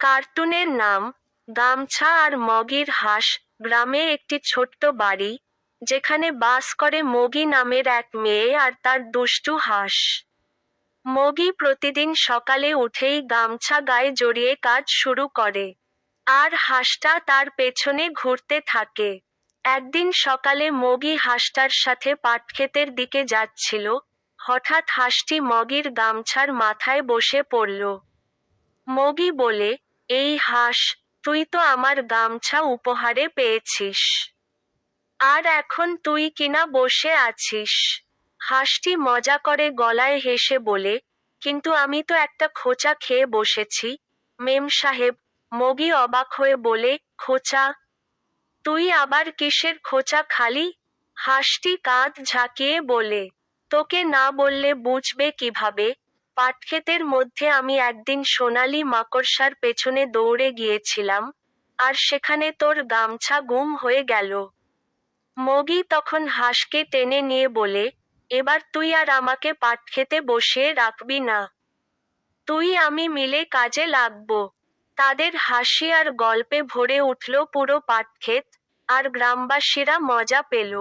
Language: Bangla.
কার্টুনের নাম গামছা আর মগির হাঁস। গ্রামে একটি ছোট্ট বাড়ি, যেখানে বাস করে মগি নামের এক মেয়ে আর তার দুষ্টু হাঁস। মগি প্রতিদিন সকালে উঠেই গামছা গায়ে জড়িয়ে কাজ শুরু করে, আর হাঁসটা তার পেছনে ঘুরতে থাকে। একদিন সকালে মগি হাঁসটার সাথে পাটক্ষেতের দিকে যাচ্ছিল। হঠাৎ হাঁসটি মগির গামছার মাথায় বসে পড়ল। মগি বলে, এই হাঁস, তুই তো আমার গামছা উপহারে পেয়েছিস, আর এখন তুই কিনা বসে আছিস। হাঁসটি মজা করে গলায় হেসে বলে, কিন্তু আমি তো একটা খোঁচা খেয়ে বসেছি, মেম সাহেব। মগি অবাক হয়ে বলে, খোঁচা? তুই আবার কিসের খোঁচা খালি? হাঁসটি কাঁধ ঝাঁকিয়ে বলে, তোকে না বললে বুঝবে কিভাবে? পাটক্ষেতের মধ্যে আমি একদিন সোনালি মাকড়সার পেছনে দৌড়ে গিয়েছিলাম, আর সেখানে তোর গামছা গুম হয়ে গেল। মগি তখন হাঁসকে টেনে নিয়ে বলে, এবার তুই আর আমাকে পাটক্ষেতে বসিয়ে রাখবি না। তুই আমি মিলে কাজে লাগবো। তাদের হাসি আর গল্পে ভরে উঠল পুরো পাটক্ষেত, আর গ্রামবাসীরা মজা পেল।